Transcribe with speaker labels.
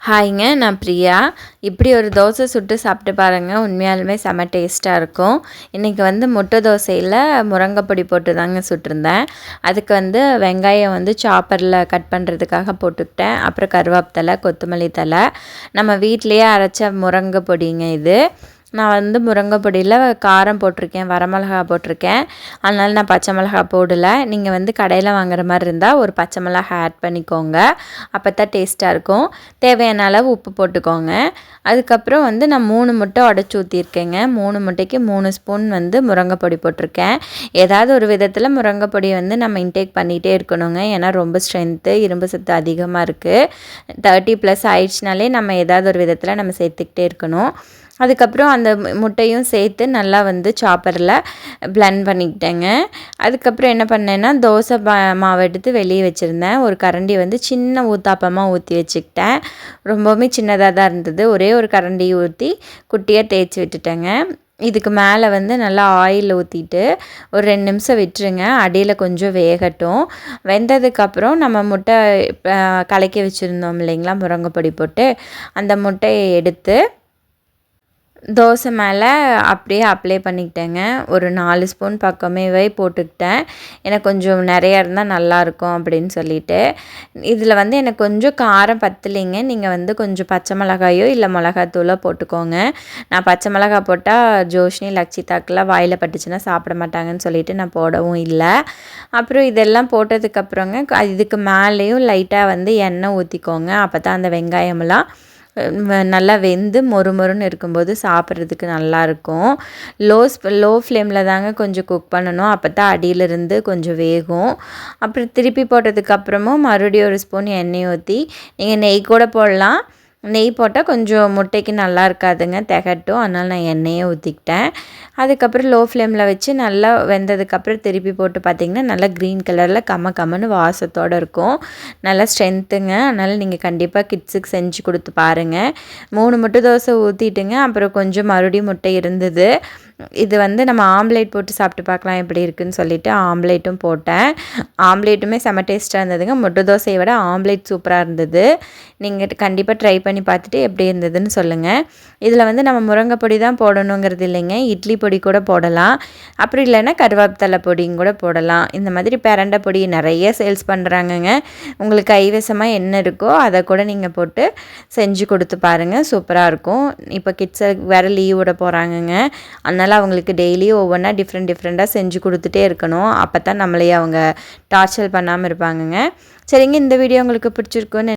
Speaker 1: ஹாய்ங்க, நான் பிரியா. இப்படி ஒரு தோசை சுட்டு சாப்பிட்டு பாருங்கள், உண்மையாலுமே செம்ம டேஸ்ட்டாக இருக்கும். இன்றைக்கி முட்டை தோசையில் முருங்கைப்பொடி போட்டு தாங்க சுட்டிருந்தேன். அதுக்கு வெங்காயம் சாப்பரில் கட் பண்ணுறதுக்காக போட்டுக்கிட்டேன். அப்புறம் கருவேப்பிலை, கொத்தமல்லி தழை, நம்ம வீட்டிலையே அரைச்ச முருங்கை பொடிங்க இது. நான் முருங்கை பொடியில் காரம் போட்டிருக்கேன், வரமிளகா போட்டிருக்கேன். அதனால் நான் பச்சை மிளகா போடலை. நீங்கள் கடையில் வாங்குற மாதிரி இருந்தால் ஒரு பச்சை மிளகா ஆட் பண்ணிக்கோங்க, அப்போ தான் டேஸ்ட்டாக இருக்கும். தேவையான அளவு உப்பு போட்டுக்கோங்க. அதுக்கப்புறம் நான் 3 முட்டை உடச்சி ஊற்றிருக்கேங்க. 3 முட்டைக்கு 3 ஸ்பூன் முருங்கை பொடி போட்டிருக்கேன். ஏதாவது ஒரு விதத்தில் முருங்கை பொடி நம்ம இன்டேக் பண்ணிகிட்டே இருக்கணுங்க. ஏன்னா ரொம்ப ஸ்ட்ரென்த்து, இரும்பு சத்து அதிகமாக இருக்குது. 30+ ஆயிடுச்சுனாலே நம்ம ஏதாவது ஒரு விதத்தில் நம்ம சேர்த்துக்கிட்டே இருக்கணும். அதுக்கப்புறம் அந்த முட்டையும் சேர்த்து நல்லா சாப்பரில் பிளெண்ட் பண்ணிக்கிட்டேங்க. அதுக்கப்புறம் என்ன பண்ணேன்னா, தோசை மாவு எடுத்து வெளியே வச்சுருந்தேன். ஒரு கரண்டி சின்ன ஊத்தாப்பமாக ஊற்றி வச்சுக்கிட்டேன். ரொம்பவுமே சின்னதாக தான் இருந்தது. ஒரே ஒரு கரண்டி ஊற்றி குட்டியாக தேய்ச்சி விட்டுட்டேங்க. இதுக்கு மேலே நல்லா ஆயில் ஊற்றிட்டு ஒரு 2 நிமிஷம் விட்டுருங்க. அடியில் கொஞ்சம் வேகட்டும். வெந்ததுக்கப்புறம் நம்ம முட்டை கலக்கி வச்சுருந்தோம் இல்லைங்களா, முருங்கைப்பொடி போட்டு, அந்த முட்டையை எடுத்து தோசை மேலே அப்படியே அப்ளை பண்ணிக்கிட்டேங்க. ஒரு 4 ஸ்பூன் பக்கமே போட்டுக்கிட்டேன். எனக்கு கொஞ்சம் நிறையா இருந்தால் நல்லாயிருக்கும் அப்படின்னு சொல்லிட்டு. இதில் எனக்கு கொஞ்சம் காரம் பத்தலைங்க. நீங்கள் கொஞ்சம் பச்சை மிளகாயோ இல்லை மிளகாத்தூளோ போட்டுக்கோங்க. நான் பச்சை மிளகாய் போட்டால் ஜோஷ்னி, லக்ஷிதாக்கெலாம் வாயில் பட்டுச்சுன்னா சாப்பிட மாட்டாங்கன்னு சொல்லிட்டு நான் போடவும் இல்லை. அப்புறம் இதெல்லாம் போட்டதுக்கப்புறங்க இதுக்கு மேலேயும் லைட்டாக எண்ணெய் ஊற்றிக்கோங்க. அப்போ தான் அந்த வெங்காயமெல்லாம் நல்லா வெந்து மொறுமொறுன்னு இருக்கும்போது சாப்பிட்றதுக்கு நல்லாயிருக்கும். லோ ஃப்ளேமில் தாங்க கொஞ்சம் குக் பண்ணணும். அப்போ தான் அடியிலிருந்து கொஞ்சம் வேகும். அப்புறம் திருப்பி போட்டதுக்கப்புறமும் மறுபடியும் ஒரு ஸ்பூன் எண்ணெய் ஊற்றி, நீங்கள் நெய் கூட போடலாம். நெய் போட்டால் கொஞ்சம் முட்டைக்கு நல்லா இருக்காதுங்க, திகட்டும். அதனால் நான் எண்ணெயே ஊற்றிக்கிட்டேன். அதுக்கப்புறம் லோ ஃப்ளேமில் வச்சு நல்லா வெந்ததுக்கப்புறம் திருப்பி போட்டு பார்த்திங்கன்னா நல்லா க்ரீன் கலரில் கம்மன்னு வாசத்தோடு இருக்கும். நல்லா ஸ்ட்ரென்த்துங்க. அதனால் நீங்கள் கண்டிப்பாக கிட்ஸுக்கு செஞ்சு கொடுத்து பாருங்கள். 3 முட்டை தோசை ஊற்றிட்டுங்க. அப்புறம் கொஞ்சம் மறுபடியும் முட்டை இருந்தது. இது நம்ம ஆம்லேட் போட்டு சாப்பிட்டு பார்க்கலாம் எப்படி இருக்குதுன்னு சொல்லிவிட்டு ஆம்லேட்டும் போட்டேன். ஆம்லேட்டுமே செம்ம டேஸ்ட்டாக இருந்ததுங்க. முட்டை தோசையை விட ஆம்லேட் சூப்பராக இருந்தது. நீங்கள் கண்டிப்பாக ட்ரை பண்ணி பார்த்துட்டு எப்படி இருந்ததுன்னு சொல்லுங்கள். இதில் நம்ம முருங்கை பொடி தான் போடணுங்கிறது இல்லைங்க, இட்லி பொடி கூட போடலாம். அப்படி இல்லைன்னா கருவேப்பிலை பொடியும் கூட போடலாம். இந்த மாதிரி பிரண்டை பொடி நிறைய சேல்ஸ் பண்ணுறாங்கங்க. உங்களுக்கு கைவசமாக என்ன இருக்கோ அதை கூட நீங்கள் போட்டு செஞ்சு கொடுத்து பாருங்கள், சூப்பராக இருக்கும். இப்போ கிட்ஸை வேறு லீவ் விட போகிறாங்கங்க. அதனால் அவங்களுக்கு டெய்லியும் ஒவ்வொன்றா டிஃப்ரெண்ட்டாக செஞ்சு கொடுத்துட்டே இருக்கணும். அப்போ தான் நம்மளையே அவங்க டார்ச்சர் பண்ணாமல் இருப்பாங்கங்க. சரிங்க, இந்த வீடியோ உங்களுக்கு பிடிச்சிருக்குன்னு